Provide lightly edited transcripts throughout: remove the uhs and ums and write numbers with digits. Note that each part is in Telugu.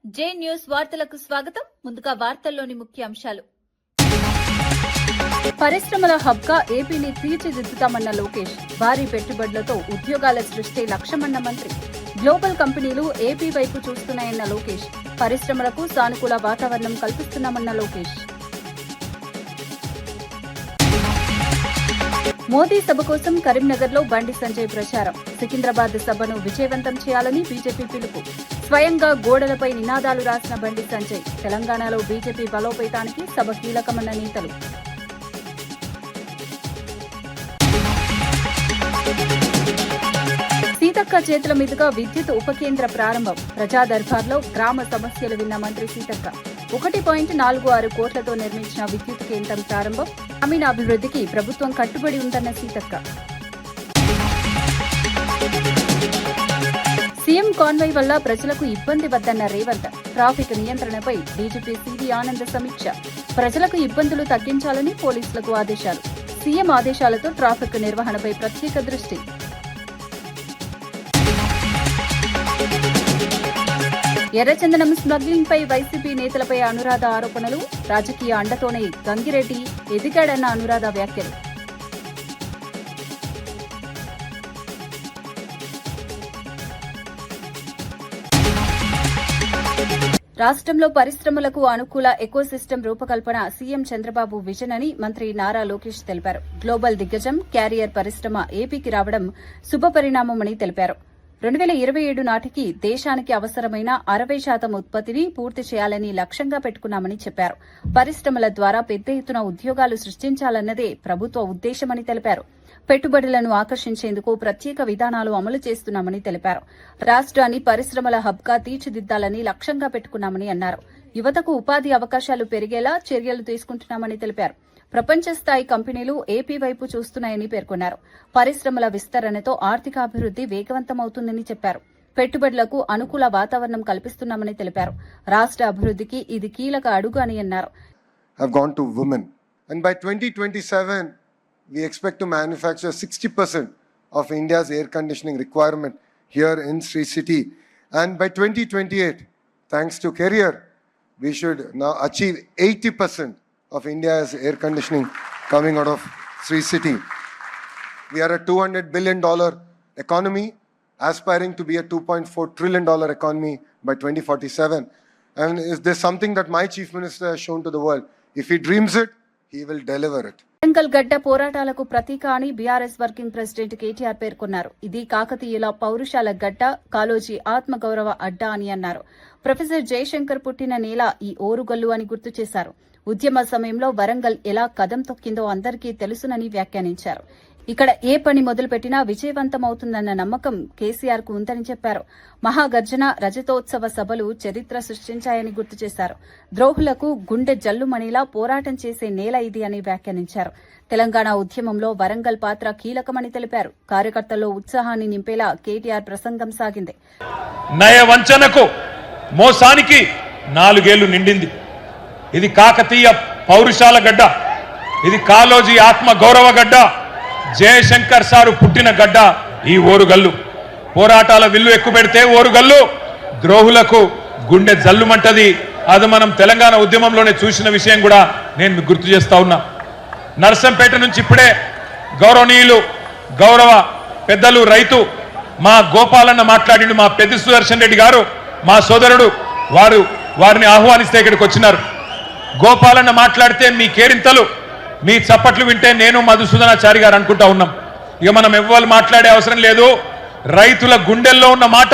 జే న్యూస్ వార్తలకు స్వాగతం. ముందుగా వార్తల్లోని ముఖ్య అంశాలు. పరిశ్రమల హబ్ గా ఏపీని తీర్చిదిద్దుతామన్న లోకేష్. భారీ పెట్టుబడులతో ఉద్యోగాల సృష్టి లక్ష్యమన్న మంత్రి. గ్లోబల్ కంపెనీలు ఏపీ వైపు చూస్తున్నాయన్న లోకేష్. పరిశ్రమలకు సానుకూల వాతావరణం కల్పిస్తున్నామన్న లోకేష్. మోదీ సభ కోసం కరీంనగర్ లో బండి సంజయ్ ప్రచారం. సికింద్రాబాద్ సభను విజయవంతం చేయాలని బీజేపీ పిలుపు. స్వయంగా గోడలపై నినాదాలు రాసిన బండి సంజయ్. తెలంగాణలో బీజేపీ బలోపేతానికి సభ కీలకమన్న నేతలు. సీతక్క చేతుల మీదుగా విద్యుత్ ఉపకేంద్ర ప్రారంభం. ప్రజా దర్బార్లో గ్రామ సమస్యలు విన్న మంత్రి సీతక్క. 1.46 కోట్లతో నిర్మించిన విద్యుత్ కేంద్రం ప్రారంభం. గ్రామీణ అభివృద్ధికి ప్రభుత్వం కట్టుబడి ఉందన్న సీతక్క. సీఎం కాన్వాయ్ వల్ల ప్రజలకు ఇబ్బంది వద్దన్న రేవంత్. ట్రాఫిక్ నియంత్రణపై డీజీపీ సివి ఆనంద్ సమీక్ష. ప్రజలకు ఇబ్బందులు తగ్గించాలని పోలీసులకు ఆదేశాలు. సీఎం ఆదేశాలతో ట్రాఫిక్ నిర్వహణపై ప్రత్యేక దృష్టి. ఎర్రచందనం స్మగ్లింగ్ పై వైసీపీ నేతలపై అనురాధ ఆరోపణలు. రాజకీయ అండతోనే గంగిరెడ్డి ఎదిగాడన్న అనురాధ వ్యాఖ్యలు. రాష్ట్రంలో పరిశ్రమలకు అనుకూల ఎకోసిస్టమ్ రూపకల్పన సీఎం చంద్రబాబు విజన్ అని మంత్రి నారా లోకేష్ తెలిపారు. గ్లోబల్ దిగ్గజం క్యారియర్ పరిశ్రమ ఏపీకి రావడం శుభపరిణామమని తెలిపారు. 2027 నాటికి దేశానికి అవసరమైన 60% ఉత్పత్తిని పూర్తి చేయాలని లక్ష్యంగా పెట్టుకున్నామని చెప్పారు. పరిశ్రమల ద్వారా పెద్ద ఎత్తున ఉద్యోగాలు సృష్టించాలన్నదే ప్రభుత్వ ఉద్దేశమని తెలిపారు. పెట్టుబడులను ఆకర్షించేందుకు ప్రత్యేక విధానాలు అమలు చేస్తున్నామని తెలిపారు. రాష్ట్రాన్ని పరిశ్రమల హబ్ గా తీర్చిదిద్దాలని లక్ష్యంగా పెట్టుకున్నామని అన్నారు. యువతకు ఉపాధి అవకాశాలు పెరిగేలా చర్యలు తీసుకుంటున్నామని తెలిపారు. ప్రపంచ స్థాయి కంపెనీలు ఏపీ వైపు చూస్తున్నాయని పేర్కొన్నారు. పరిశ్రమల విస్తరణతో ఆర్థికాభివృద్ది వేగవంతమవుతుందని చెప్పారు. పెట్టుబడులకు అనుకూల వాతావరణం కల్పిస్తున్నామని తెలిపారు. రాష్ట్ర అభివృద్దికి ఇది కీలక అడుగు అని అన్నారు. We expect to manufacture 60% of India's air conditioning requirement here in Sri City. And by 2028, thanks to Career, we should now achieve 80% of India's air conditioning coming out of Sri City. We are a $200 billion economy, aspiring to be a $2.4 trillion economy by 2047. And there's something that my Chief Minister has shown to the world. If he dreams it, he will deliver it. Warangal గడ్డ పోరాటాలకు ప్రతీక అని బీఆర్ఎస్ వర్కింగ్ ప్రెసిడెంట్ కేటీఆర్ పేర్కొన్నారు. ఇది కాకతీయుల పౌరుషాల గడ్డ, కాళోజీ ఆత్మగౌరవ అడ్డా అని అన్నారు. ప్రొఫెసర్ జయశంకర్ పుట్టిన నేల ఈ ఓరుగల్లు అని గుర్తు చేశారు. ఉద్యమ సమయంలో వరంగల్ ఎలా కదం తొక్కిందో అందరికీ తెలుసునని వ్యాఖ్యానించారు. ఇక్కడ ఏ పని మొదలుపెట్టినా విజయవంతమవుతుందన్న నమ్మకం కేసీఆర్ కు ఉందని చెప్పారు. మహాగర్జన, రజతోత్సవ సభలు చరిత్ర సృష్టించాయని గుర్తు చేశారు. ద్రోహులకు గుండె జల్లుమణిలా పోరాటం చేసే నేల ఇది అని వ్యాఖ్యానించారు. తెలంగాణ ఉద్యమంలో వరంగల్ పాత్ర కీలకమని తెలిపారు. కార్యకర్తల్లో ఉత్సాహాన్ని నింపేలా కేటీఆర్ ప్రసంగం సాగింది. నయవంచనకు, మోసానికి 4 ఏళ్లు నిండింది. ఇది కాకతీయ పౌరుషాల గడ్డ, ఇది కాళోజీ ఆత్మ గౌరవ గడ్డ, జయశంకర్ సారు పుట్టిన గడ్డ ఈ ఓరుగల్లు. పోరాటాల విల్లు ఎక్కుపెడితే ఓరుగల్లు, ద్రోహులకు గుండె జల్లుమంటది. అది మనం తెలంగాణ ఉద్యమంలోనే చూసిన విషయం కూడా నేను మీకు గుర్తు చేస్తా ఉన్నా. నర్సంపేట నుంచి ఇప్పుడే గౌరవనీయులు గౌరవ పెద్దలు రైతు మా గోపాలన్న మాట్లాడిండు. మా పెద్ద సుదర్శన్ రెడ్డి గారు మా సోదరుడు, వారిని ఆహ్వానిస్తే ఇక్కడికి వచ్చినారు. గోపాలన్న మాట్లాడితే మీ కేరింతలు, మీ చప్పట్లు వింటే నేను మధుసూదనాచారి గారు అనుకుంటా ఉన్నాం. ఇక మనం ఎవ్వరు మాట్లాడే అవసరం లేదు. రైతుల గుండెల్లో ఉన్న మాట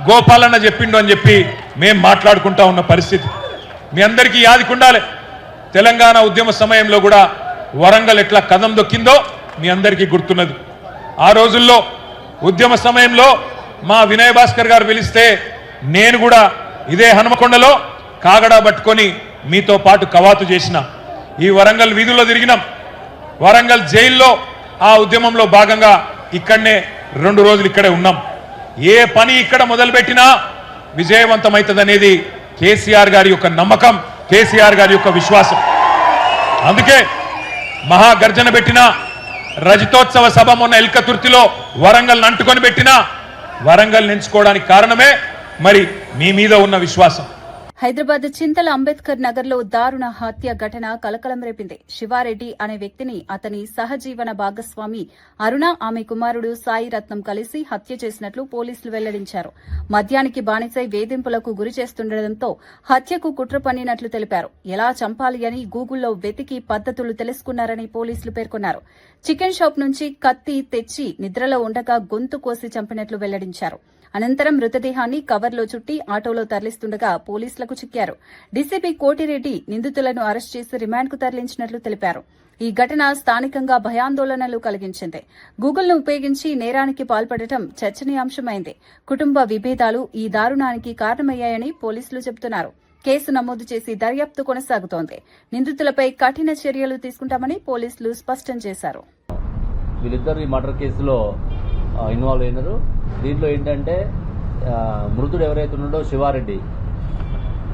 గోపాలన్న చెప్పిండు అని చెప్పి మేం మాట్లాడుకుంటా ఉన్న పరిస్థితి మీ అందరికీ యాదికుండాలి. తెలంగాణ ఉద్యమ సమయంలో కూడా వరంగల్ ఎట్లా కదం దొక్కిందో మీ అందరికీ గుర్తున్నది. ఆ రోజుల్లో ఉద్యమ సమయంలో మా వినయ్ భాస్కర్ గారు పిలిస్తే నేను కూడా ఇదే హనుమకొండలో కాగడా పట్టుకొని మీతో పాటు కవాతు చేసిన. ఈ వరంగల్ వీధుల్లో తిరిగినాం. వరంగల్ జైల్లో ఆ ఉద్యమంలో భాగంగా ఇక్కడనే 2 రోజులు ఇక్కడే ఉన్నాం. ఏ పని ఇక్కడ మొదలుపెట్టినా విజయవంతమవుతుందనేది కేసీఆర్ గారి యొక్క నమ్మకం, కేసీఆర్ గారి యొక్క విశ్వాసం. అందుకే మహాగర్జన పెట్టినా, రజతోత్సవ సభ మొన్న ఎల్కతుర్తిలో వరంగల్ అంటుకొని పెట్టినా వరంగల్ ఎంచుకోవడానికి కారణమే మరి మీ మీద ఉన్న విశ్వాసం. హైదరాబాద్ చింతల అంబేద్కర్ నగర్లో దారుణ హత్య ఘటన కలకలం రేపింది. శివారెడ్డి అనే వ్యక్తిని అతని సహజీవన భాగస్వామి అరుణ, ఆమె కుమారుడు సాయి రత్నం కలిసి హత్య చేసినట్లు పోలీసులు వెల్లడించారు. మద్యానికి బానిసై వేధింపులకు గురి చేస్తుండటంతో హత్యకు కుట్ర పన్నినట్లు తెలిపారు. ఎలా చంపాలి అని గూగుల్లో వెతికి పద్దతులు తెలుసుకున్నారని పోలీసులు పేర్కొన్నారు. చికెన్ షాప్ నుంచి కత్తి తెచ్చి నిద్రలో ఉండగా గొంతు కోసి చంపినట్లు వెల్లడించారు. అనంతరం మృతదేహాన్ని కవర్లో చుట్టి ఆటోలో తరలిస్తుండగా పోలీసులకు చిక్కారు. డీసీపీ కోటిరెడ్డి నిందితులను అరెస్ట్ చేసి రిమాండ్కు తరలించినట్లు తెలిపారు. ఈ ఘటన స్థానికంగా భయాందోళనలు కలిగించింది. గూగుల్ను ఉపయోగించి నేరానికి పాల్పడటం చర్చనీయాంశమైంది. కుటుంబ విభేదాలు ఈ దారుణానికి కారణమయ్యాయని పోలీసులు చెబుతున్నారు. కేసు నమోదు చేసి దర్యాప్తు కొనసాగుతోంది. నిందితులపై కఠిన చర్యలు తీసుకుంటామని పోలీసులు స్పష్టం చేశారు. వీళ్ళిద్దరు ఈ మర్డర్ కేసులో ఇన్వాల్వ్ అయినారు. దీంట్లో ఏంటంటే మృతుడు ఎవరైతే ఉన్నాడో శివారెడ్డి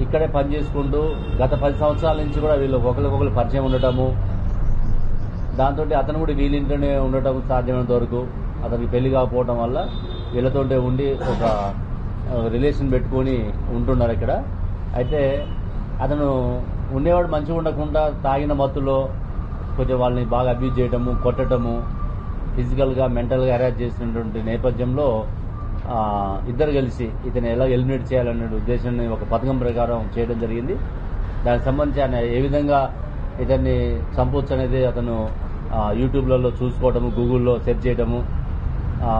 ఇక్కడే పనిచేసుకుంటూ గత 10 సంవత్సరాల నుంచి కూడా వీళ్ళు ఒకరికొకరు పరిచయం ఉండటము, దాంతో అతను కూడా వీళ్ళింట్లోనే ఉండటం సాధ్యమైనంత వరకు అతనికి పెళ్లి కాకపోవడం వల్ల వీళ్ళతోటే ఉండి ఒక రిలేషన్ పెట్టుకొని ఉంటున్నారు ఇక్కడ. అయితే అతను ఉండేవాడు మంచిగా ఉండకుండా తాగిన మత్తులో కొంచెం వాళ్ళని బాగా అబ్యూజ్ చేయటము, కొట్టడము, ఫిజికల్గా మెంటల్గా హెరాస్ చేసినటువంటి నేపథ్యంలో ఇద్దరు కలిసి ఇతను ఎలా ఎలిమినేట్ చేయాలనే ఉద్దేశాన్ని ఒక పథకం ప్రకారం చేయడం జరిగింది. దానికి సంబంధించి ఆయన ఏ విధంగా ఇతన్ని చంపొచ్చు అనేది అతను యూట్యూబ్లలో చూసుకోవడము, గూగుల్లో సెర్చ్ చేయడము,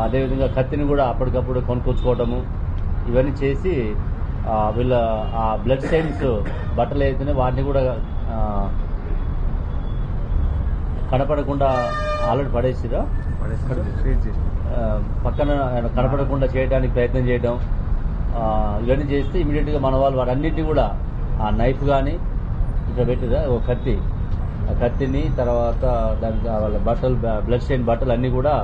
అదేవిధంగా కత్తిని కూడా అప్పటికప్పుడు కొనుక్కొచ్చుకోవడము, ఇవన్నీ చేసి వీళ్ళ ఆ బ్లడ్ సైన్స్ బట్టలు అయితేనే వాటిని కూడా కనపడకుండా ఆల్రెడీ పడేసిరా పక్కన కనపడకుండా చేయడానికి ప్రయత్నం చేయడం, ఇవన్నీ చేస్తే ఇమీడియట్ గా మన వాళ్ళు వాటన్నిటిని కూడా ఆ నైఫ్ కానీ ఇక్కడ పెట్టిరా ఒక కత్తి, ఆ కత్తిని తర్వాత దానికి వాళ్ళ బట్టలు బ్లడ్ స్టెయిన్ బట్టలు అన్ని కూడా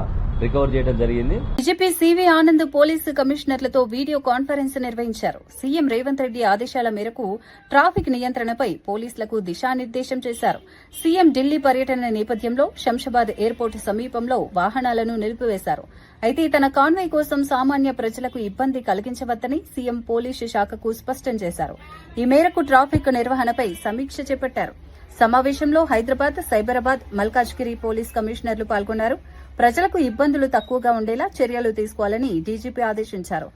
రికవర్ చేయడం జరిగింది. డీజీపీ సివి ఆనంద్ పోలీసు కమిషనర్లతో వీడియో కాన్ఫరెన్స్ నిర్వహించారు. సీఎం రేవంత్ రెడ్డి ఆదేశాల మేరకు ట్రాఫిక్ నియంత్రణపై పోలీసులకు దిశానిర్దేశం చేశారు. సీఎం ఢిల్లీ పర్యటన నేపథ్యంలో శంషాబాద్ ఎయిర్పోర్టు సమీపంలో వాహనాలను నిలిపివేశారు. అయితే తన కాన్వాయ్ కోసం సామాన్య ప్రజలకు ఇబ్బంది కలిగించవద్దని సీఎం పోలీసు శాఖకు స్పష్టం చేశారు. ఈ మేరకు ట్రాఫిక్ నిర్వహణపై సమీక్ష చేపట్టారు. సమావేశంలో హైదరాబాద్, సైబరాబాద్, మల్కాజ్గిరి పోలీస్ కమిషనర్లు పాల్గొన్నారు. ప్రజలకు ఇబ్బందులు తక్కువగా ఉండేలా చర్యలు తీసుకోవాలని డీజీపీ ఆదేశించారు.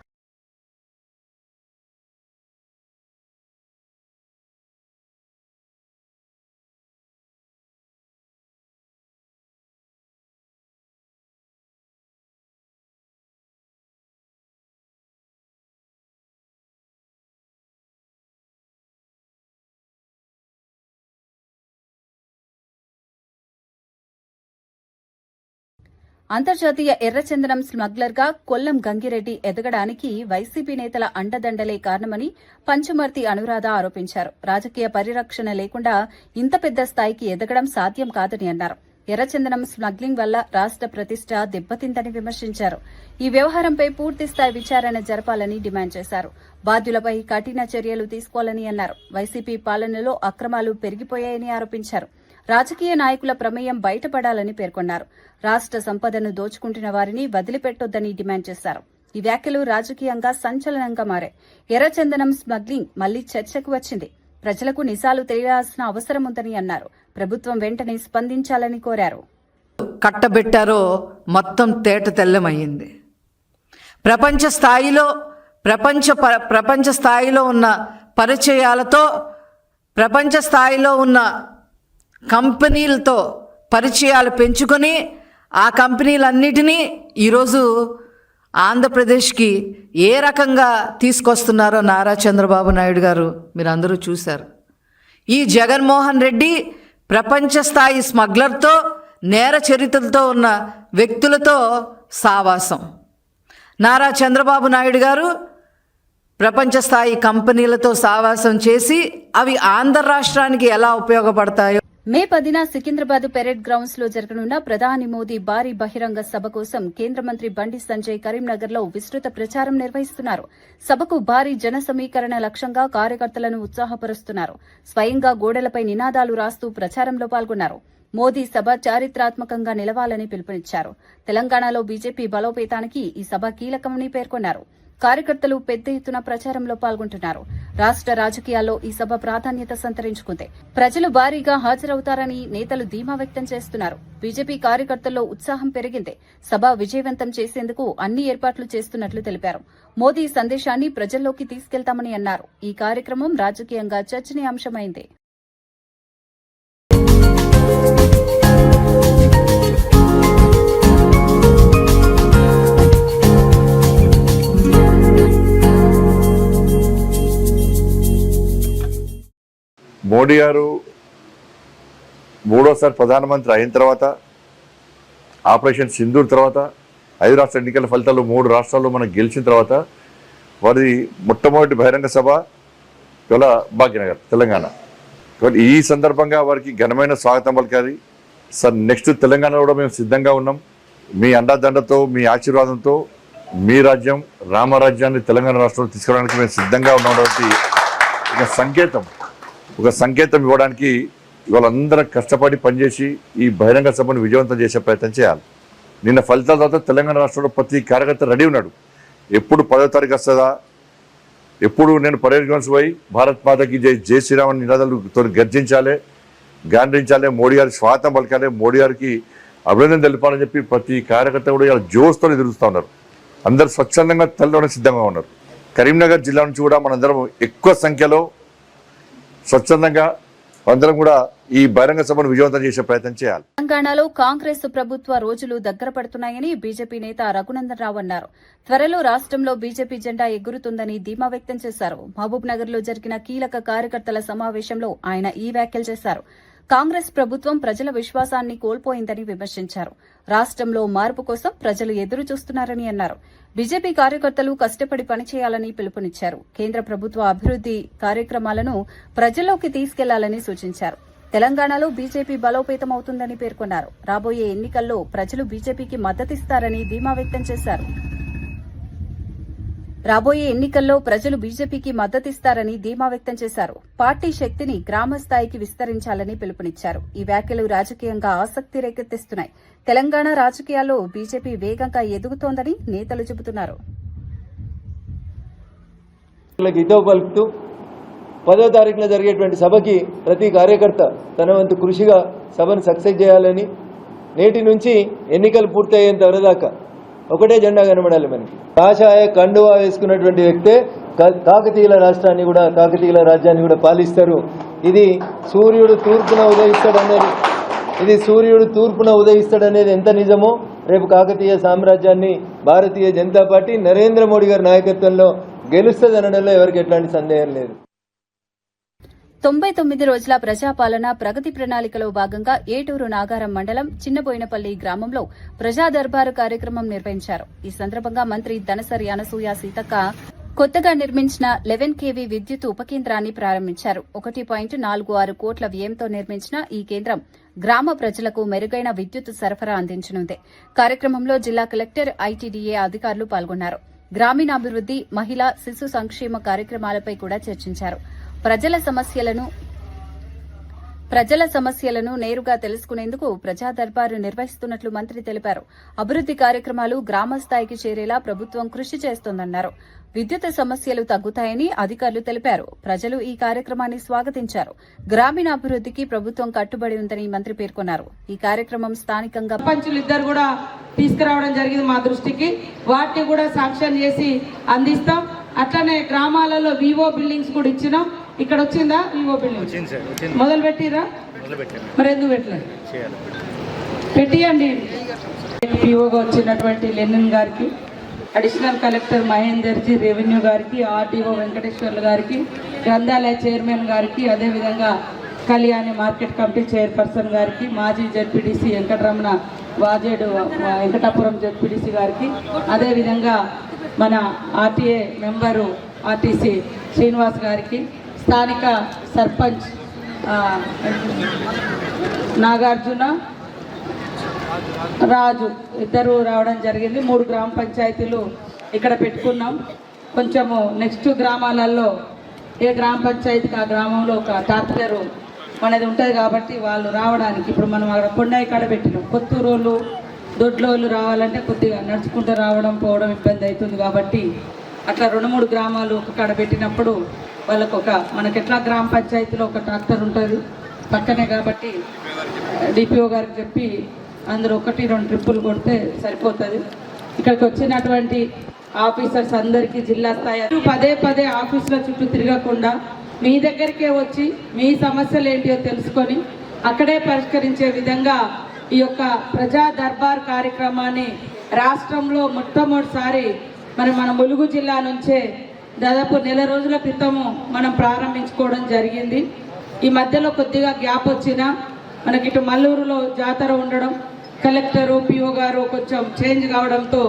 అంతర్జాతీయ ఎర్రచందనం స్మగ్లర్గా కొల్లం గంగిరెడ్డి ఎదగడానికి వైసీపీ నేతల అండదండలే కారణమని పంచుమర్తి అనురాధ ఆరోపించారు. రాజకీయ పరిరక్షణ లేకుండా ఇంత పెద్ద స్థాయికి ఎదగడం సాధ్యం కాదని అన్నారు. ఎర్రచందనం స్మగ్లింగ్ వల్ల రాష్ట ప్రతిష్ట దెబ్బతిందని విమర్శించారు. ఈ వ్యవహారంపై పూర్తిస్థాయి విచారణ జరపాలని డిమాండ్ చేశారు. బాధ్యులపై కఠిన చర్యలు తీసుకోవాలని అన్నారు. వైసీపీ పాలనలో అక్రమాలు పెరిగిపోయాయని ఆరోపించారు. రాజకీయ నాయకుల ప్రమేయం బయటపడాలని పేర్కొన్నారు. రాష్ట సంపదను దోచుకుంటున్న వారిని వదిలిపెట్టొద్దని డిమాండ్ చేశారు. ఈ వ్యాఖ్యలు రాజకీయంగా సంచలనంగా మారాయి. ఎర్రచందనం స్మగ్లింగ్ మళ్లీ చర్చకు వచ్చింది. ప్రజలకు నిజాలు తెలియాల్సిన అవసరం ఉందని అన్నారు. ప్రభుత్వం వెంటనే స్పందించాలని కోరారు. కట్టబెట్టారో మొత్తం తేట తెల్లమయ్యింది. ప్రపంచ స్థాయిలో ఉన్న పరిచయాలతో, ప్రపంచ స్థాయిలో ఉన్న కంపెనీలతో పరిచయాలు పెంచుకొని ఆ కంపెనీలన్నిటినీ ఈరోజు ఆంధ్రప్రదేశ్కి ఏ రకంగా తీసుకొస్తున్నారో నారా చంద్రబాబు నాయుడు గారు మీరందరూ చూశారు. ఈ జగన్మోహన్ రెడ్డి ప్రపంచ స్థాయి స్మగ్లర్తో, నేర చరిత్రలతో ఉన్న వ్యక్తులతో సావాసం. నారా చంద్రబాబు నాయుడు గారు ప్రపంచ స్థాయి కంపెనీలతో సావాసం చేసి అవి ఆంధ్ర రాష్ట్రానికి ఎలా ఉపయోగపడతాయో. మే 10న సికింద్రాబాద్ పెరేడ్ గ్రౌండ్స్ లో జరగనున్న ప్రధాని మోదీ భారీ బహిరంగ సభ కోసం కేంద్ర మంత్రి బండి సంజయ్ కరీంనగర్ లో విస్తృత ప్రచారం నిర్వహిస్తున్నారు. సభకు భారీ జన సమీకరణ లక్ష్యంగా కార్యకర్తలను ఉత్సాహపరుస్తున్నారు. స్వయంగా గోడలపై నినాదాలు రాస్తూ ప్రచారంలో పాల్గొన్నారు. మోదీ సభ చారిత్రాత్మకంగా నిలవాలని పిలుపునిచ్చారు. తెలంగాణలో బీజేపీ బలోపేతానికి ఈ సభ కీలకమని పేర్కొన్నారు. కార్యకర్తలు పెద్ద ఎత్తున ప్రచారంలో పాల్గొంటున్నారు. రాష్ట్ర రాజకీయాల్లో ఈ సభ ప్రాధాన్యత సంతరించుకుంది. ప్రజలు భారీగా హాజరవుతారని నేతలు ధీమా వ్యక్తం చేస్తున్నారు. బీజేపీ కార్యకర్తల్లో ఉత్సాహం పెరిగింది. సభ విజయవంతం చేసేందుకు అన్ని ఏర్పాట్లు చేస్తున్నట్లు తెలిపారు. మోదీ సందేశాన్ని ప్రజల్లోకి తీసుకెళ్తామని అన్నారు. ఈ కార్యక్రమం రాజకీయంగా చర్చనీయాంశమైంది. మోడీ గారు మూడోసారి ప్రధానమంత్రి అయిన తర్వాత, ఆపరేషన్ సింధూర్ తర్వాత, 5 రాష్ట్ర ఎన్నికల ఫలితాలు 3 రాష్ట్రాల్లో మనం గెలిచిన తర్వాత వారి మొట్టమొదటి బహిరంగ సభ ఇవాళ భాగ్యనగర్, తెలంగాణ. కాబట్టి ఈ సందర్భంగా వారికి ఘనమైన స్వాగతం పలికాలి. సార్, నెక్స్ట్ తెలంగాణలో కూడా మేము సిద్ధంగా ఉన్నాం. మీ అండదండతో, మీ ఆశీర్వాదంతో మీ రాజ్యం, రామరాజ్యాన్ని తెలంగాణ రాష్ట్రంలో తీసుకురావడానికి మేము సిద్ధంగా ఉన్నాం. ఒక సంకేతం ఇవ్వడానికి ఇవాళ అందరం కష్టపడి పనిచేసి ఈ బహిరంగ సభను విజయవంతం చేసే ప్రయత్నం చేయాలి. నిన్న ఫలితాల తర్వాత తెలంగాణ రాష్ట్రంలో ప్రతి కార్యకర్త రెడీ ఉన్నాడు. ఎప్పుడు 10వ తారీఖు వస్తుందా, ఎప్పుడు నేను పరేడ్ గ్రౌండ్స్ పోయి భారత్ మాతకి జై, జై శ్రీరామ్ నినాదాలతో గర్జించాలి, గాండ్రించాలి, మోడీ గారికి స్వాగతం పలకాలి, మోడీ గారికి అభినందన తెలిపాలని చెప్పి ప్రతి కార్యకర్త కూడా ఇలా జోష్తో ఎదురుస్తూ ఉన్నారు. అందరు స్వచ్ఛందంగా తరలివడానికి సిద్ధంగా ఉన్నారు. కరీంనగర్ జిల్లా నుంచి కూడా మనందరం ఎక్కువ సంఖ్యలో స్వచ్ఛందంగా అందరం కూడా ఈ బహిరంగ సభను విజయవంతం చేసే ప్రయత్నం చేయాలి. తెలంగాణలో కాంగ్రెస్ ప్రభుత్వ రోజులు దగ్గర పడుతున్నాయని బీజేపీ నేత రఘునందన్ రావు అన్నారు. త్వరలో రాష్ట్రంలో బీజేపీ జెండా ఎగురుతుందని ధీమా వ్యక్తం చేశారు. మహబూబ్ నగర్ లో జరిగిన కీలక కార్యకర్తల సమావేశంలో ఆయన ఈ వ్యాఖ్యలు చేశారు. కాంగ్రెస్ ప్రభుత్వం ప్రజల విశ్వాసాన్ని కోల్పోయిందని విమర్శించారు. రాష్ట్రంలో మార్పు కోసం ప్రజలు ఎదురు చూస్తున్నారని అన్నారు. బీజేపీ కార్యకర్తలు కష్టపడి పనిచేయాలని పిలుపునిచ్చారు. కేంద్ర ప్రభుత్వ అభివృద్ది కార్యక్రమాలను ప్రజల్లోకి తీసుకెళ్లాలని సూచించారు. తెలంగాణలో బీజేపీ బలోపేతమవుతుందని పేర్కొన్నారు. రాబోయే ఎన్నికల్లో ప్రజలు బీజేపీకి మద్దతిస్తారని ధీమా వ్యక్తం చేశారు. పార్టీ శక్తిని గ్రామ స్థాయికి విస్తరించాలని పిలుపునిచ్చారు. ఈ వ్యాఖ్యలు రాజకీయంగా ఆసక్తి రేకెత్తిస్తున్నాయి. తెలంగాణ రాజకీయాల్లో బీజేపీ వేగంగా ఎదుగుతోందని నేతలు చెబుతున్నారు. హితవు పలుకుతూ 10వ తారీఖున జరిగేటువంటి సభకి ప్రతి కార్యకర్త తన వంతు కృషిగా సభను సక్సెస్ చేయాలని, నేటి నుంచి ఎన్నికలు పూర్తయ్యేంత వరదాకా ఒకటే జెండా కనబడాలి. మనకి కాషాయ కండువా వేసుకున్నటువంటి వ్యక్తే కాకతీయుల రాష్ట్రాన్ని కూడా, కాకతీయుల రాజ్యాన్ని కూడా పాలిస్తారు. ఇది సూర్యుడు తూర్పున ఉదయిస్తాడనేది ఎంత నిజమో రేపు కాకతీయ సామ్రాజ్యాన్ని భారతీయ జనతా పార్టీ నరేంద్ర మోడీ గారి నాయకత్వంలో గెలుస్తుందనడంలో ఎవరికి ఎట్లాంటి సందేహం లేదు. 99 రోజుల ప్రజాపాలన ప్రగతి ప్రణాళికలో భాగంగా ఏటూరు నాగారం మండలం చిన్నబోయినపల్లి గ్రామంలో ప్రజా దర్బారు కార్యక్రమం నిర్వహించారు. ఈ సందర్భంగా మంత్రి దనసరి అనసూయ సీతక్క కొత్తగా నిర్మించిన 11 kV విద్యుత్ ఉపకేంద్రాన్ని ప్రారంభించారు. 1.46 కోట్ల వ్యయంతో నిర్మించిన ఈ కేంద్రం గ్రామ ప్రజలకు మెరుగైన విద్యుత్ సరఫరా అందించనుంది. కార్యక్రమంలో జిల్లా కలెక్టర్, ఐటీడీఏ అధికారులు పాల్గొన్నారు. గ్రామీణాభివృద్ది, మహిళా, శిశు సంక్షేమ కార్యక్రమాలపై కూడా చర్చించారు. ప్రజల సమస్యలను నేరుగా తెలుసుకునేందుకు ప్రజా దర్బారు నిర్వహిస్తున్నట్లు మంత్రి తెలిపారు. అభివృద్ది కార్యక్రమాలు గ్రామ స్థాయికి చేరేలా ప్రభుత్వం కృషి చేస్తోందన్నారు. విద్యుత్ సమస్యలు తగ్గుతాయని అధికారులు తెలిపారు. ప్రజలు ఈ కార్యక్రమాన్ని స్వాగతించారు. గ్రామీణాభివృద్దికి ప్రభుత్వం కట్టుబడి ఉందని మంత్రి పేర్కొన్నారు. ఈ కార్యక్రమం స్థానికంగా పంచులు ఇద్దరు కూడా తీసుకురావడం జరిగింది మా దృష్టికి. వాటిని కూడా శాంక్షన్ చేసి అందిస్తాం. అట్లనే గ్రామాలలో వివో బిల్డింగ్స్ కూడా ఇచ్చినాం. ఇక్కడ వచ్చిందా వివో బిల్డింగ్? మొదలు పెట్టిరా? మరి ఎందుకు పెట్టలేదు? పెట్టియండి. పిఓగా వచ్చినటువంటి లెనిన్ గారికి, additional collector Mahender ji, revenue గారికి, ఆర్డీఓ వెంకటేశ్వర్లు గారికి, గ్రంథాలయ చైర్మన్ గారికి, అదేవిధంగా కళ్యాణి మార్కెట్ కమిటీ చైర్పర్సన్ గారికి, మాజీ జెడ్పీడీసీ వెంకటరమణ, వాజేడు వెంకటాపురం జెడ్పీడీసీ గారికి, అదేవిధంగా మన ఆర్టీఏ మెంబరు ఆర్టీసీ శ్రీనివాస్ గారికి, స్థానిక సర్పంచ్ నాగార్జున, రాజు ఇద్దరు రావడం జరిగింది. 3 గ్రామ పంచాయతీలు ఇక్కడ పెట్టుకున్నాం. కొంచెము నెక్స్ట్ గ్రామాలలో ఏ గ్రామ పంచాయతీకి ఆ గ్రామంలో ఒక టార్చర్ మనది ఉంటుంది కాబట్టి వాళ్ళు రావడానికి ఇప్పుడు మనం అక్కడ కొండాయి కాడ పెట్టినాం. కొత్తూరోళ్ళు, దొడ్లోళ్ళు రావాలంటే కొద్దిగా నడుచుకుంటూ రావడం పోవడం ఇబ్బంది అవుతుంది కాబట్టి అట్లా 2-3 గ్రామాలు ఒక కాడ పెట్టినప్పుడు వాళ్ళకు మనకి ఎట్లా గ్రామ పంచాయతీలో ఒక ట్రాక్టర్ ఉంటుంది పక్కనే, కాబట్టి డిపిఓ గారికి చెప్పి అందరూ 1-2 ట్రిప్పులు కొడితే సరిపోతుంది. ఇక్కడికి వచ్చినటువంటి ఆఫీసర్స్ అందరికీ జిల్లా స్థాయి పదే ఆఫీసుల చుట్టూ తిరగకుండా మీ దగ్గరికే వచ్చి మీ సమస్యలు ఏంటియో తెలుసుకొని అక్కడే పరిష్కరించే విధంగా ఈ యొక్క ప్రజా దర్బార్ కార్యక్రమాన్ని రాష్ట్రంలో మొట్టమొదటిసారి మన ములుగు జిల్లా నుంచే దాదాపు 1 రోజుల క్రితము మనం ప్రారంభించుకోవడం జరిగింది. ఈ మధ్యలో కొద్దిగా గ్యాప్ వచ్చినా మనకి ఇటు మల్లూరులో జాతర ఉండడం, కలెక్టరు పిఓ గారు కొంచెం చేంజ్ కావడంతో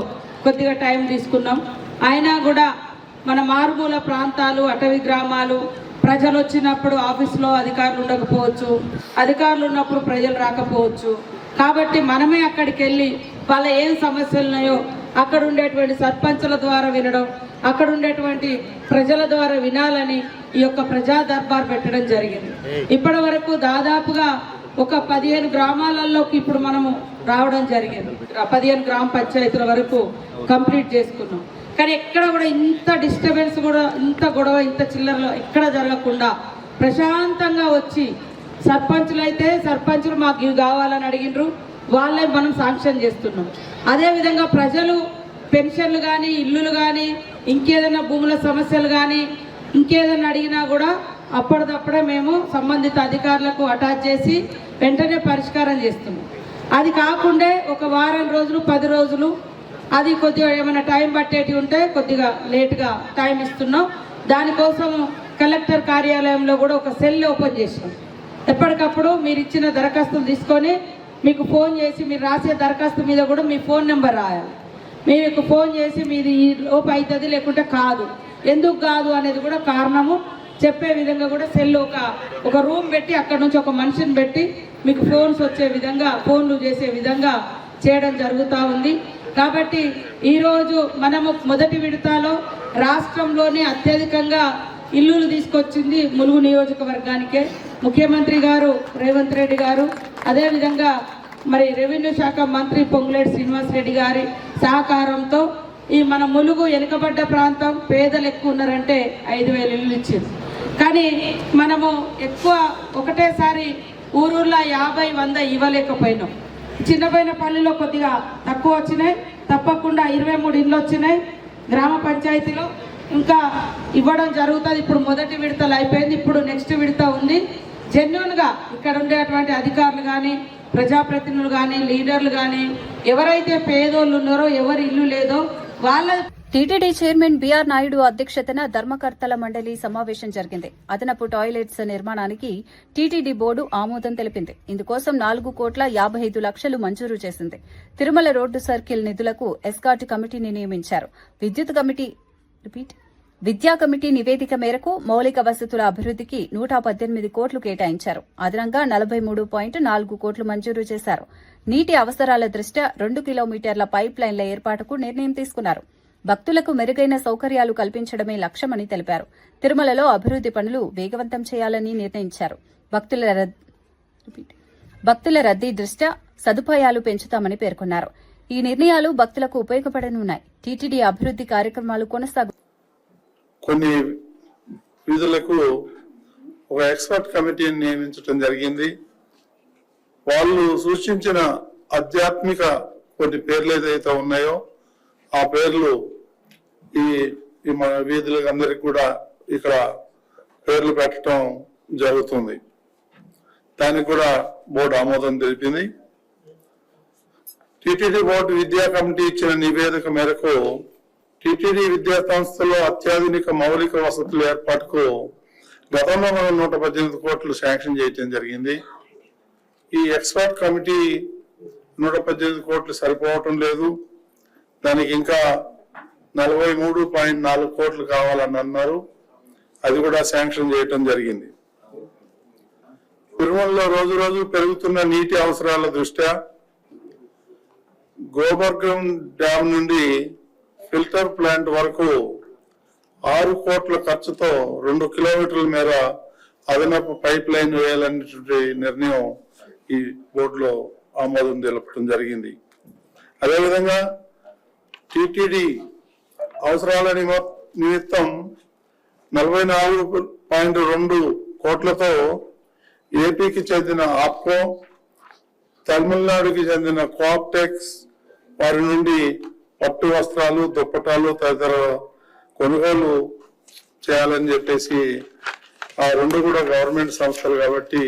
కొద్దిగా టైం తీసుకున్నాం. అయినా కూడా మన మారుమూల ప్రాంతాలు, అటవీ గ్రామాలు, ప్రజలు వచ్చినప్పుడు ఆఫీసులో అధికారులు ఉండకపోవచ్చు, అధికారులు ఉన్నప్పుడు ప్రజలు రాకపోవచ్చు. కాబట్టి మనమే అక్కడికి వెళ్ళి వాళ్ళ ఏం సమస్యలు ఉన్నాయో అక్కడ ఉండేటువంటి సర్పంచుల ద్వారా వినడం, అక్కడ ఉండేటువంటి ప్రజల ద్వారా వినాలని ఈ యొక్క ప్రజా దర్బార్ పెట్టడం జరిగింది. ఇప్పటి వరకు దాదాపుగా ఒక 15 గ్రామాలలోకి ఇప్పుడు మనము రావడం జరిగింది. 15 గ్రామ పంచాయతీల వరకు కంప్లీట్ చేసుకున్నాం. కానీ ఎక్కడ కూడా ఇంత డిస్టర్బెన్స్ కూడా, ఇంత గొడవ, ఇంత చిల్లరలో ఎక్కడ జరగకుండా ప్రశాంతంగా వచ్చి సర్పంచులు అయితే సర్పంచులు మాకు ఇవి కావాలని అడిగినరు, వాళ్ళే మనం శాంక్షన్ చేస్తున్నాం. అదేవిధంగా ప్రజలు పెన్షన్లు కానీ, ఇల్లులు కానీ, ఇంకేదైనా భూముల సమస్యలు కానీ ఇంకేదైనా అడిగినా కూడా అప్పటిదప్పుడే మేము సంబంధిత అధికారులకు అటాచ్ చేసి వెంటనే పరిష్కారం చేస్తున్నాం. అది కాకుండా ఒక వారం రోజులు, 10 రోజులు అది కొద్దిగా ఏమైనా టైం పట్టేటి ఉంటే కొద్దిగా లేట్గా టైం ఇస్తున్నాం. దానికోసం కలెక్టర్ కార్యాలయంలో కూడా ఒక సెల్ ఓపెన్ చేసినాం. ఎప్పటికప్పుడు మీరు ఇచ్చిన దరఖాస్తులు తీసుకొని మీకు ఫోన్ చేసి, మీరు రాసే దరఖాస్తు మీద కూడా మీ ఫోన్ నెంబర్ రాయాలి. మీకు ఫోన్ చేసి మీది ఈ లోపు అవుతుంది లేకుంటే కాదు, ఎందుకు కాదు అనేది కూడా కారణము చెప్పే విధంగా కూడా సెల్ ఒక రూమ్ పెట్టి అక్కడ నుంచి ఒక మనిషిని పెట్టి మీకు ఫోన్స్ వచ్చే విధంగా, ఫోన్లు చేసే విధంగా చేయడం జరుగుతూ ఉంది. కాబట్టి ఈరోజు మనము మొదటి విడతలో రాష్ట్రంలోనే అత్యధికంగా ఇల్లులు తీసుకొచ్చింది ములుగు నియోజకవర్గానికే. ముఖ్యమంత్రి గారు రేవంత్ రెడ్డి గారు, అదేవిధంగా మరి రెవెన్యూ శాఖ మంత్రి పొంగులేటి శ్రీనివాస్ రెడ్డి గారి సహకారంతో ఈ మన ములుగు వెనుకబడ్డ ప్రాంతం, పేదలు ఎక్కువ ఉన్నారంటే 5,000 ఇల్లు ఇచ్చింది. కానీ మనము ఎక్కువ ఒకటేసారి ఊరూర్లో 50-100 ఇవ్వలేకపోయినాం. చిన్నపోయిన పల్లెలో కొద్దిగా తక్కువ వచ్చినాయి, తప్పకుండా 23 ఇళ్ళు వచ్చినాయి. గ్రామ పంచాయతీలో ఇంకా ఇవ్వడం జరుగుతుంది. ఇప్పుడు మొదటి విడతలు అయిపోయింది, ఇప్పుడు నెక్స్ట్ విడత ఉంది. జెన్యూన్గా ఇక్కడ ఉండేటువంటి అధికారులు కానీ, ప్రజాప్రతినిధులు కానీ, లీడర్లు కానీ, ఎవరైతే పేదోళ్ళు ఉన్నారో, ఎవరి ఇల్లు లేదో వాళ్ళ. టీటీడీ చైర్మన్ బీఆర్ నాయుడు అధ్యక్షతన ధర్మకర్తల మండలి సమావేశం జరిగింది. అదనపు టాయిలెట్స్ నిర్మాణానికి టీటీడీ బోర్డు ఆమోదం తెలిపింది. ఇందుకోసం 4,55 లక్షలు మంజూరు చేసింది. తిరుమల రోడ్డు సర్కిల్ నిధులకు ఎస్కాట్ కమిటీని నియమించారు. విద్యా కమిటీ నివేదిక మేరకు మౌలిక వసతుల అభివృద్దికి 118 కోట్లు కేటాయించారు. అదనంగా 43.4 కోట్లు మంజూరు చేశారు. నీటి అవసరాల దృష్ట్యా 2 కిలోమీటర్ల పైప్ లైన్ల ఏర్పాటుకు నిర్ణయం తీసుకున్నారు. భక్తులకు మెరుగైన సౌకర్యాలు కల్పించడమే లక్ష్యమని తెలిపారు. తిరుమలలో అభివృద్ది పనులు వేగవంతం చేయాలని నిర్ణయించారు. భక్తుల రద్దీ దృష్ట్యా సదుపాయాలు పెంచుతామని పేర్కొన్నారు. ఈ నిర్ణయాలు భక్తులకు ఉపయోగపడనున్నాయి. టీటీడీ అభివృద్ది కార్యక్రమాలు కొన్ని విధులకు ఒక ఎక్స్పర్ట్ కమిటీని నియమించడం జరిగింది. వాళ్ళు సూచించిన ఆధ్యాత్మిక కొన్ని పేర్లు ఏదైతే ఉన్నాయో ఆ పేర్లు ఈ మన వీధులకు అందరికి కూడా ఇక్కడ పేర్లు పెట్టడం జరుగుతుంది. దానికి కూడా బోర్డు ఆమోదం తెలిపింది. టిటిడి బోర్డు విద్యా కమిటీ ఇచ్చిన నివేదిక మేరకు టిటిడి విద్యా సంస్థలో అత్యాధునిక మౌలిక వసతుల ఏర్పాటుకు గతంలో మనం 118 కోట్లు శాంక్షన్ చేయడం జరిగింది. ఈ ఎక్స్పర్ట్ కమిటీ 118 కోట్లు సరిపోవటం లేదు, దానికి ఇంకా 43.4 కోట్లు కావాలని అన్నారు. అది కూడా శాంక్షన్ చేయటం జరిగింది. తిరుమలలో రోజు రోజు పెరుగుతున్న నీటి అవసరాల దృష్ట్యా గోబర్గం డ్యామ్ నుండి ఫిల్టర్ ప్లాంట్ వరకు 6 కోట్ల ఖర్చుతో 2 కిలోమీటర్ల మేర అదనపు పైప్ లైన్ వేయాలనేటువంటి నిర్ణయం ఈ బోర్డులో ఆమోదం తెలపడం జరిగింది. అదేవిధంగా టిటిడి అవసరాలని నిమిత్తం 44.2 కోట్లతో ఏపీకి చెందిన ఆప్కో, తమిళనాడుకి చెందిన కోఆప్టెక్స్ వారి నుండి పట్టు వస్త్రాలు, దుప్పటాలు తదితర కొనుగోలు చేయాలని చెప్పేసి, ఆ రెండు కూడా గవర్నమెంట్ సంస్థలు కాబట్టి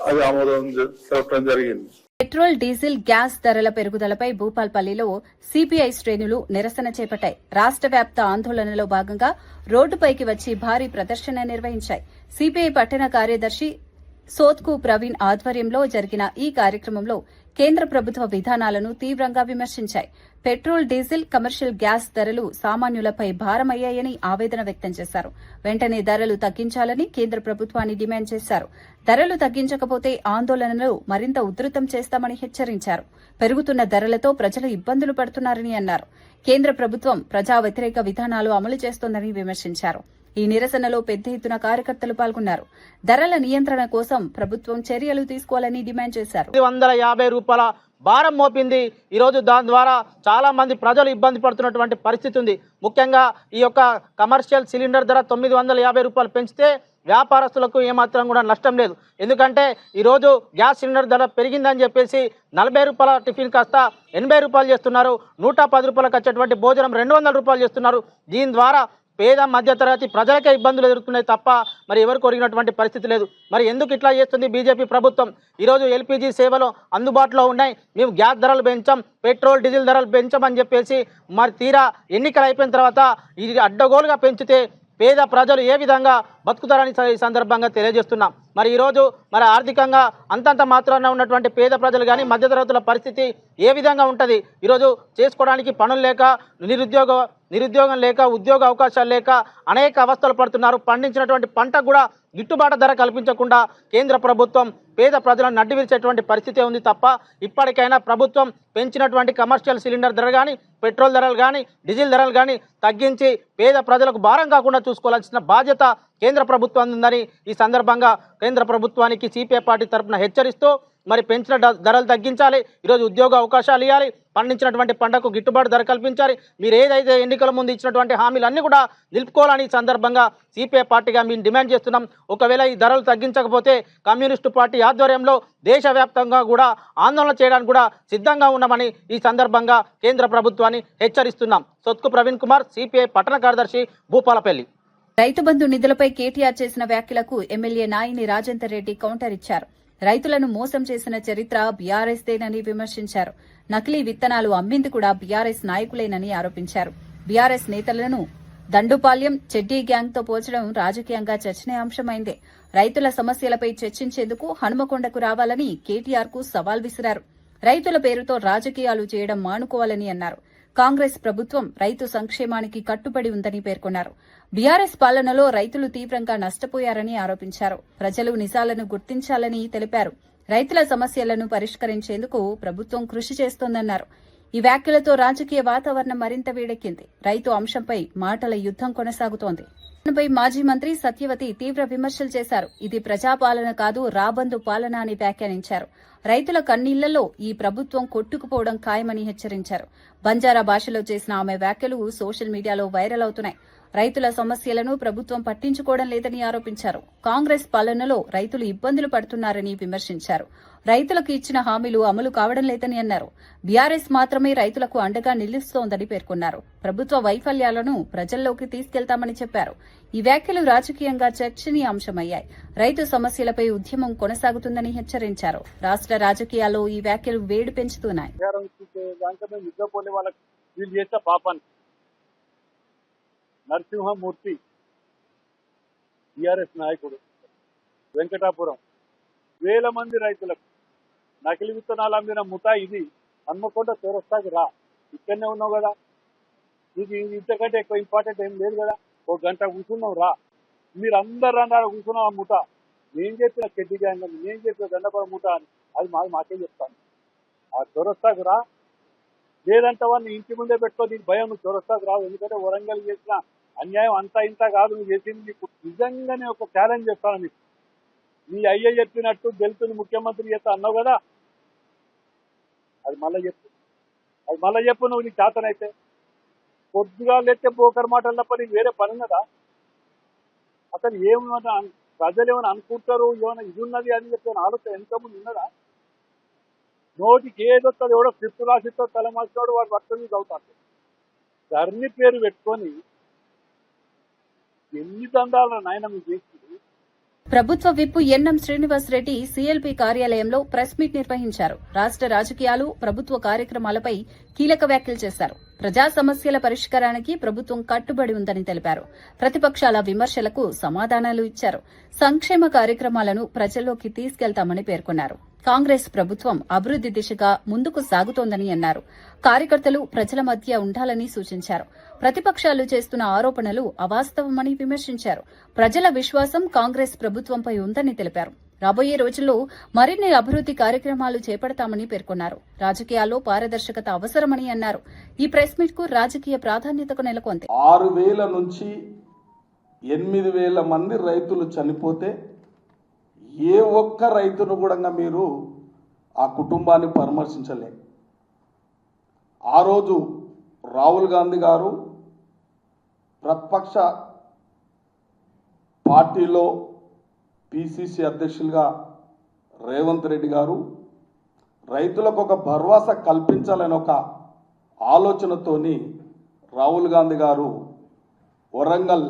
అది ఆమోదం తెలపడం జరిగింది. పెట్రోల్, డీజిల్, గ్యాస్ ధరల పెరుగుదలపై భూపాల్పల్లిలో సిపిఐ శ్రేణులు నిరసన చేపట్టాయి. రాష్ట్ర వ్యాప్త ఆందోళనలో భాగంగా రోడ్డుపైకి వచ్చి భారీ ప్రదర్శన నిర్వహించాయి. సిపిఐ పట్టణ కార్యదర్శి సోత్కు ప్రవీణ్ ఆధ్వర్యంలో జరిగిన ఈ కార్యక్రమంలో కేంద్ర ప్రభుత్వ విధానాలను తీవ్రంగా విమర్శించాయి. పెట్రోల్, డీజిల్, కమర్షియల్ గ్యాస్ ధరలు సామాన్యులపై భారమయ్యాయని ఆవేదన వ్యక్తం చేశారు. వెంటనే ధరలు తగ్గించాలని కేంద్ర ప్రభుత్వాన్ని డిమాండ్ చేశారు. ధరలు తగ్గించకపోతే ఆందోళనలు మరింత ఉధృతం చేస్తామని హెచ్చరించారు. పెరుగుతున్న ధరలతో ప్రజలు ఇబ్బందులు పడుతున్నారని అన్నారు. కేంద్ర ప్రభుత్వం ప్రజా వ్యతిరేక విధానాలు అమలు చేస్తోందని విమర్శించారు. ఈ నిరసనలో పెద్ద ఎత్తున కార్యకర్తలు పాల్గొన్నారు. ధరల నియంత్రణ కోసం ప్రభుత్వం చర్యలు తీసుకోవాలని డిమాండ్ చేశారు. 150 రూపాయల భారం మోపింది. ఈరోజు దాని ద్వారా చాలా మంది ప్రజలు ఇబ్బంది పడుతున్నటువంటి పరిస్థితి ఉంది. ముఖ్యంగా ఈ యొక్క కమర్షియల్ సిలిండర్ ధర 950 రూపాయలు పెంచితే వ్యాపారస్తులకు ఏమాత్రం కూడా నష్టం లేదు. ఎందుకంటే ఈరోజు గ్యాస్ సిలిండర్ ధర పెరిగిందని చెప్పేసి 40 రూపాయల టిఫిన్ కాస్త 80 రూపాయలు చేస్తున్నారు. 110 రూపాయలకు వచ్చేటువంటి భోజనం 200 రూపాయలు చేస్తున్నారు. దీని ద్వారా పేద మధ్యతరగతి ప్రజలకే ఇబ్బందులు ఎదుర్కొన్నాయి తప్ప మరి ఎవరు కొరిగినటువంటి పరిస్థితి లేదు. మరి ఎందుకు ఇట్లా చేస్తుంది బీజేపీ ప్రభుత్వం? ఈరోజు ఎల్పీజీ సేవలు అందుబాటులో ఉన్నాయి, మేము గ్యాస్ ధరలు పెంచాం, పెట్రోల్, డీజిల్ ధరలు పెంచామని చెప్పేసి మరి తీరా ఎన్నికలు అయిపోయిన తర్వాత ఇది అడ్డగోలుగా పెంచితే పేద ప్రజలు ఏ విధంగా బతుకుతారని ఈ సందర్భంగా తెలియజేస్తున్నాం. మరి ఈరోజు మరి ఆర్థికంగా అంతంత మాత్రాన ఉన్నటువంటి పేద ప్రజలు కానీ మధ్యతరగతుల పరిస్థితి ఏ విధంగా ఉంటుంది? ఈరోజు చేసుకోవడానికి పనులు లేక, నిరుద్యోగం లేక, ఉద్యోగ అవకాశాలు లేక అనేక అవస్థలు పడుతున్నారు. పండించినటువంటి పంటకు కూడా గిట్టుబాటు ధర కల్పించకుండా కేంద్ర ప్రభుత్వం పేద ప్రజలను నడ్డివిరిచేటువంటి పరిస్థితి ఉంది తప్ప ఇప్పటికైనా ప్రభుత్వం పెంచినటువంటి కమర్షియల్ సిలిండర్ ధర కానీ, పెట్రోల్ ధరలు కానీ, డీజిల్ ధరలు కానీ తగ్గించి పేద ప్రజలకు భారం కాకుండా చూసుకోవాల్సిన బాధ్యత కేంద్ర ప్రభుత్వం ఉందని ఈ సందర్భంగా కేంద్ర ప్రభుత్వానికి సిపిఐ పార్టీ తరఫున హెచ్చరిస్తూ మరి పెంచిన ధరలు తగ్గించాలి, ఈరోజు ఉద్యోగ అవకాశాలు ఇవ్వాలి, పండించినటువంటి పంటకు గిట్టుబాటు ధర కల్పించాలి, మీరు ఏదైతే ఎన్నికల ముందు ఇచ్చినటువంటి హామీలన్నీ కూడా నిలుపుకోవాలని ఈ సందర్భంగా సిపిఐ పార్టీగా మేము డిమాండ్ చేస్తున్నాం. ఒకవేళ ఈ ధరలు తగ్గించకపోతే కమ్యూనిస్టు పార్టీ ఆధ్వర్యంలో దేశవ్యాప్తంగా కూడా ఆందోళన చేయడానికి కూడా సిద్ధంగా ఉన్నామని ఈ సందర్భంగా కేంద్ర ప్రభుత్వాన్ని హెచ్చరిస్తున్నాం. సొత్కు ప్రవీణ్ కుమార్, సిపిఐ పట్టణ కార్యదర్శి, భూపాలపల్లి. రైతు బంధు నిధులపై కేటీఆర్ చేసిన వ్యాఖ్యలకు ఎమ్మెల్యే నాయిని రాజేందర్ రెడ్డి కౌంటర్ ఇచ్చారు. రైతులను మోసం చేసిన చరిత్ర బీఆర్ఎస్దేనని విమర్శించారు. నకిలీ విత్తనాలు అమ్మింది కూడా బీఆర్ఎస్ నాయకులేనని ఆరోపించారు. బీఆర్ఎస్ నేతలను దండుపాల్యం, చెడ్డీ గ్యాంగ్తో పోల్చడం రాజకీయంగా చర్చనీయాంశమైందే. రైతుల సమస్యలపై చర్చించేందుకు హనుమకొండకు రావాలని కేటీఆర్కు సవాల్ విసిరారు. రైతుల పేరుతో రాజకీయాలు చేయడం మానుకోవాలని అన్నారు. కాంగ్రెస్ ప్రభుత్వం రైతు సంక్షేమానికి కట్టుబడి ఉందని పేర్కొన్నారు. బీఆర్ఎస్ పాలనలో రైతులు తీవ్రంగా నష్టపోయారని ఆరోపించారు. ప్రజలు నిజాలను గుర్తించాలని తెలిపారు. రైతుల సమస్యలను పరిష్కరించేందుకు ప్రభుత్వం కృషి చేస్తోందన్నారు. ఈ వ్యాఖ్యలతో రాజకీయ వాతావరణం మరింత వేడెక్కింది. రైతు అంశంపై మాటల యుద్దం కొనసాగుతోంది. పై మాజీ మంత్రి సత్యవతి తీవ్ర విమర్శలు చేశారు. ఇది ప్రజాపాలన కాదు, రాబందు పాలన అని వ్యాఖ్యానించారు. రైతుల కన్నీళ్లలో ఈ ప్రభుత్వం కొట్టుకుపోవడం ఖాయమని హెచ్చరించారు. బంజారా భాషలో చేసిన ఆమె వ్యాఖ్యలు సోషల్ మీడియాలో వైరల్ అవుతున్నాయి. రైతుల సమస్యలను ప్రభుత్వం పట్టించుకోవడం లేదని ఆరోపించారు. కాంగ్రెస్ పాలనలో రైతులు ఇబ్బందులు పడుతున్నారని విమర్శించారు. రైతులకు ఇచ్చిన హామీలు అమలు కావడం లేదని అన్నారు. బీఆర్ఎస్ మాత్రమే రైతులకు అండగా నిలుస్తోందని పేర్కొన్నారు. ప్రభుత్వ వైఫల్యాలను ప్రజల్లోకి తీసుకెళ్తామని చెప్పారు. ఈ వ్యాఖ్యలు రాజకీయంగా చర్చనీయాంశమయ్యాయి. రైతు సమస్యలపై ఉద్యమం కొనసాగుతుందని హెచ్చరించారు. రాష్ట్ర రాజకీయాల్లో ఈ వ్యాఖ్యలు వేడి పెంచుతున్నాయి. నరసింహమూర్తి టిఆర్ఎస్ నాయకుడు వెంకటాపురం వేల మంది రైతులకు నకిలీ విత్తనాలు అమ్మిన ముఠా ఇది. హన్మకొండ చౌరస్తాకి రా, ఇక్కడనే ఉన్నావు కదా, ఇది ఇంతకంటే ఎక్కువ ఇంపార్టెంట్ ఏం లేదు కదా, ఒక గంట కూర్చున్నావు రా, మీరు అందరు అన్నారు కూర్చున్నావు ఆ ముఠా, నేను చెప్పిన చెడ్డి గ్యాంగ్ అని, నేను చెప్పిన దండపడ ముఠా అని, అది మాకే చెప్తాను. ఆ చౌరస్తాకు రా, లేదంటే వాడిని ఇంటి ముందే పెట్టుకో, నీకు భయం, నువ్వు చౌరస్తాకు రావు. ఎందుకంటే వరంగల్ చేసిన అన్యాయం అంతా ఇంత కాదు, నువ్వు చేసింది. నీకు నిజంగానే ఒక ఛాలెంజ్ చేస్తాను నీకు. నీ అయ్య చెప్పినట్టు దళితుని ముఖ్యమంత్రి చేస్తా అన్నావు కదా, అది మళ్ళీ చెప్పు, నువ్వు నీకు చేతనైతే. పొద్దుగా లేతే బోకర్ మాటలు తప్ప నీకు వేరే పని ఉన్నదా? అసలు ఏమన్నా ప్రజలు ఏమైనా అనుకుంటారు, ఏమైనా ఇది ఉన్నది అని చెప్పి ఆలోచన ఎంతమంది ఉన్నదా? నోటికి ఏదొస్తుంది, ఎవడో ఫిఫ్త్ రాసితో తలమాసినాడు వాడు పక్కన చదువుతాడు. ధర్ని పేరు పెట్టుకొని ఎన్ని దండాల నాయన మీకు చేస్తుంది. ప్రభుత్వ whip NM Srinivas Reddy CLP కార్యాలయంలో ప్రెస్ మీట్ నిర్వహించారు. రాష్ట్ర రాజకీయాలు, ప్రభుత్వ కార్యక్రమాలపై కీలక వ్యాఖ్యలు చేశారు. ప్రజా సమస్యల పరిష్కారానికి ప్రభుత్వం కట్టుబడి ఉందని తెలిపారు. ప్రతిపక్షాల విమర్శలకు సమాధానాలు ఇచ్చారు. సంక్షేమ కార్యక్రమాలను ప్రజల్లోకి తీసుకెళ్తామని పేర్కొన్నారు. కాంగ్రెస్ ప్రభుత్వం అభివృద్ది దిశగా ముందుకు సాగుతోందని అన్నారు. కార్యకర్తలు ప్రజల మధ్య ఉండాలని సూచించారు. ప్రతిపక్షాలు చేస్తున్న ఆరోపణలు అవాస్తవమని విమర్శించారు. ప్రజల విశ్వాసం కాంగ్రెస్ ప్రభుత్వంపై ఉందని తెలిపారు. రాబోయే రోజుల్లో మరిన్ని అభివృద్ది కార్యక్రమాలు చేపడతామని పేర్కొన్నారు. రాజకీయాల్లో పారదర్శకత అవసరమని అన్నారు. ఈ ప్రెస్ మీట్ కు రాజకీయ ప్రాధాన్యతకు నెలకొంది. 6,000 నుంచి 8,000 మంది రైతులు చనిపోతే ఏ ఒక్క రైతును కూడా మీరు ఆ కుటుంబాన్ని పరామర్శించలే. ఆ రోజు రాహుల్ గాంధీ గారు ప్రతిపక్ష పార్టీలో పిసిసి అధ్యక్షులుగా రేవంత్ రెడ్డి గారు రైతులకు ఒక భరోసా కల్పించాలని ఒక ఆలోచనతోని రాహుల్ గాంధీ గారు వరంగల్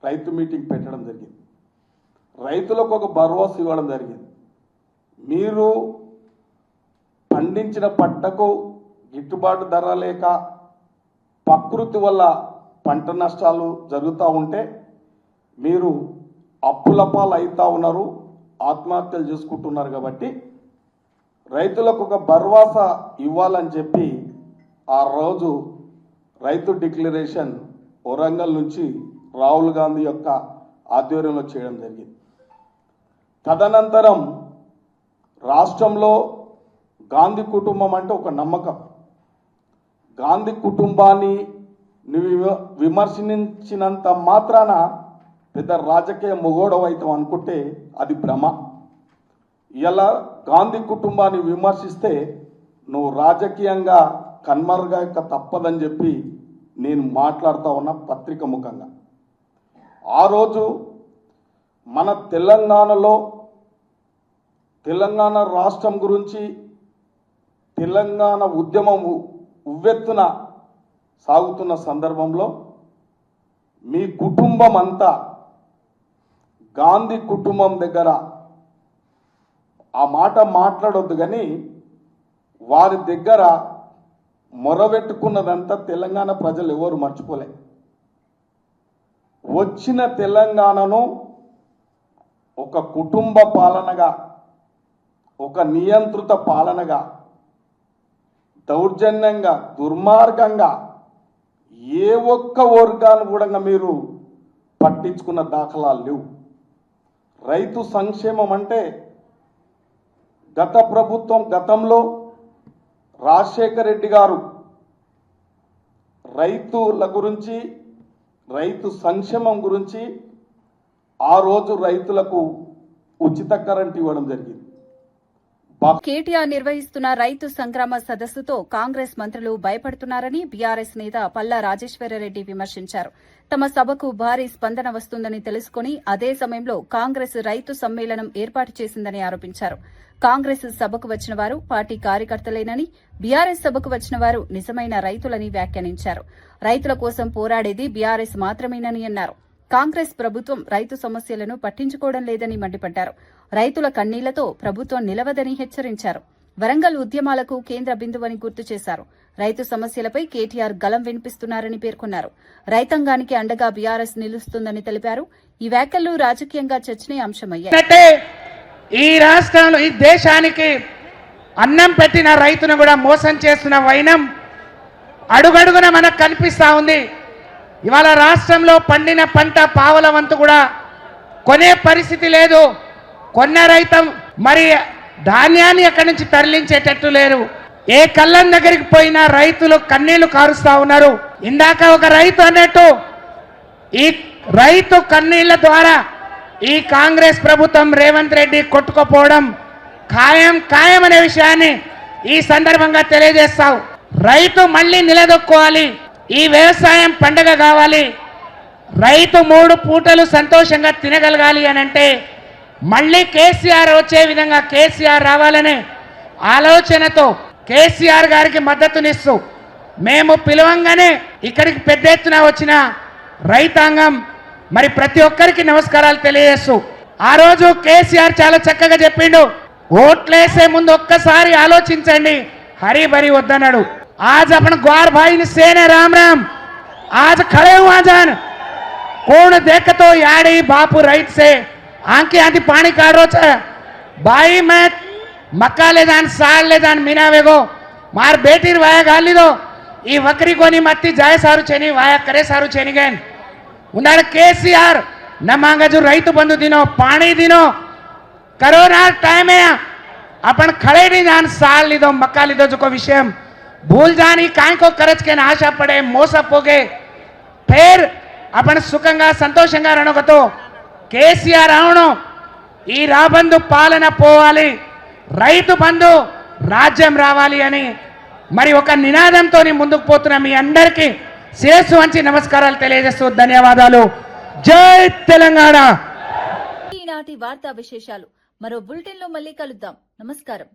రైతు మీటింగ్ పెట్టడం జరిగింది. రైతులకు ఒక భరోసా ఇవ్వడం జరిగింది. మీరు పండించిన పంటకు గిట్టుబాటు ధర లేక ప్రకృతి వల్ల పంట నష్టాలు జరుగుతూ ఉంటే మీరు అప్పుల పాలు అవుతా ఉన్నారు, ఆత్మహత్యలు చేసుకుంటున్నారు. కాబట్టి రైతులకు ఒక భరోసా ఇవ్వాలని చెప్పి ఆ రోజు రైతు డిక్లరేషన్ వరంగల్ నుంచి రాహుల్ గాంధీ యొక్క ఆధ్వర్యంలో చేయడం జరిగింది. తదనంతరం రాష్ట్రంలో గాంధీ కుటుంబం అంటే ఒక నమ్మకం. గాంధీ కుటుంబాన్ని నువ్వు విమర్శించినంత మాత్రాన పెద్ద రాజకీయ మొగోడవైతాం అనుకుంటే అది భ్రమ. ఇలా గాంధీ కుటుంబాన్ని విమర్శిస్తే నువ్వు రాజకీయంగా కన్మరుగాక తప్పదని చెప్పి నేను మాట్లాడుతూ ఉన్న పత్రిక ముఖంగా. ఆ రోజు మన తెలంగాణలో తెలంగాణ రాష్ట్రం గురించి తెలంగాణ ఉద్యమం ఉవ్వెత్తున సాగుతున్న సందర్భంలో మీ కుటుంబం అంతా గాంధీ కుటుంబం దగ్గర ఆ మాట మాట్లాడొద్దు, కానీ వారి దగ్గర మొరబెట్టుకున్నదంతా తెలంగాణ ప్రజలు ఎవరు మర్చిపోలే. వచ్చిన తెలంగాణను ఒక కుటుంబ పాలనగా, ఒక నియంత్రిత పాలనగా, దౌర్జన్యంగా, దుర్మార్గంగా ఏ ఒక్క వర్గాన్ని కూడా మీరు పట్టించుకున్న దాఖలాలు లేవు. రైతు సంక్షేమం అంటే గత ప్రభుత్వం గతంలో రాజశేఖర రెడ్డి గారు రైతుల గురించి, రైతు సంక్షేమం గురించి ఆ రోజు రైతులకు ఉచిత కరెంట్ ఇవ్వడం జరిగింది. కేటీఆర్ నిర్వహిస్తున్న రైతు సంగ్రామ సదస్సుతో కాంగ్రెస్ మంత్రులు భయపడుతున్నారని బీఆర్ఎస్ నేత పల్లా రాజేశ్వరరెడ్డి విమర్శించారు. తమ సభకు భారీ స్పందన వస్తుందని తెలుసుకుని అదే సమయంలో కాంగ్రెస్ రైతు సమ్మేళనం ఏర్పాటు చేసిందని ఆరోపించారు. కాంగ్రెస్ సభకు వచ్చిన వారు పార్టీ కార్యకర్తలేనని, బీఆర్ఎస్ సభకు వచ్చిన వారు నిజమైన రైతులని వ్యాఖ్యానించారు. రైతుల కోసం పోరాడేది బీఆర్ఎస్ మాత్రమేనని అన్నారు. కాంగ్రెస్ ప్రభుత్వం రైతు సమస్యలను పట్టించుకోవడం లేదని మండిపడ్డారు. రైతుల కన్నీళ్లతో ప్రభుత్వం నిలవదని హెచ్చరించారు. వరంగల్ ఉద్యమాలకు కేంద్ర బిందువని గుర్తు చేశారు. రైతు సమస్యలపై కేటీఆర్ గలం వినిపిస్తున్నారని పేర్కొన్నారు. రైతాంగానికి అండగా బీఆర్ఎస్ నిలుస్తుందని తెలిపారు. ఈ వ్యాఖ్యలు రాజకీయంగా చర్చనీయాంశమయ్యాయి. ఈ రాష్ట్రంలో, ఈ దేశానికి అన్నం పెట్టిన రైతును కూడా మోసం చేస్తున్న వైనం అడుగడుగున మనకు కనిపిస్తా ఉంది. ఇవాళ రాష్ట్రంలో పండిన పంట పావల వంతు కూడా కొనే పరిస్థితి లేదు. కొన్న రైతం మరి ధాన్యాన్ని ఎక్కడి నుంచి తరలించేటట్టు లేరు. ఏ కళ్ళం దగ్గరికి పోయినా రైతులు కన్నీళ్లు కారుస్తా ఉన్నారు. ఇందాక ఒక రైతు అన్నట్టు ఈ రైతు కన్నీళ్ల ద్వారా ఈ కాంగ్రెస్ ప్రభుత్వం రేవంత్ రెడ్డి కొట్టుకుపోవడం ఖాయం అనే విషయాన్ని ఈ సందర్భంగా తెలియజేస్తావు. రైతు మళ్ళీ నిలదొక్కోవాలి. ఈ వ్యవసాయం పండగ కావాలి, రైతు 3 పూటలు సంతోషంగా తినగలగాలి అని అంటే మళ్ళీ కేసీఆర్ వచ్చే విధంగా కేసీఆర్ రావాలనే ఆలోచనతో కేసీఆర్ గారికి మద్దతునిస్తూ మేము పిలవంగానే ఇక్కడికి పెద్ద ఎత్తున వచ్చిన రైతాంగం మరి ప్రతి ఒక్కరికి నమస్కారాలు తెలియజేస్తూ ఆ రోజు కేసీఆర్ చాలా చక్కగా చెప్పిండు, ఓట్లేసే ముందు ఒక్కసారి ఆలోచించండి, హరి భరి వద్దన్నాడు. आज अपन ग्वार भाई ने सेने राम राम आज खड़े हुआ जान कौन देख तो याड़ी बापू रईत से आंकी आंधी पानी काढ़ रो छे भाई मैं मक्का ले जान साल ले जान मीना वेगो मार बेटी वाया गाली दो ई वकरी कोनी मत्ती जाए सारू चेनी वाया करे सारू चेनी गैन उन्नाड केसीआर न मांगा जो रईत बंधु दिनो पानी दिनो कोरोना टाइम है अपन खड़े नहीं जान साल लीधो मक्का लीधो जो को विषय भूल जानी काय को करज के आशा पड़े मोसपोगे फिर अपन सुखंगा संतोषंगा रणगतो केसीआर आवणो ఈ రాబందు పాలన పోవాలి, రైతు బంధు రాజ్యం రావాలి అని మరి ఒక నినాదంతో ముందుకు పోతున్న మీ అందరికీ శిరస్సు వంచి నమస్కారాలు తెలియజేస్తూ ధన్యవాదాలు. జై తెలంగాణ. ఈనాటి వార్తా విశేషాలు మరో బులెటిన్ లో మళ్ళీ కలుద్దాం. నమస్కారం.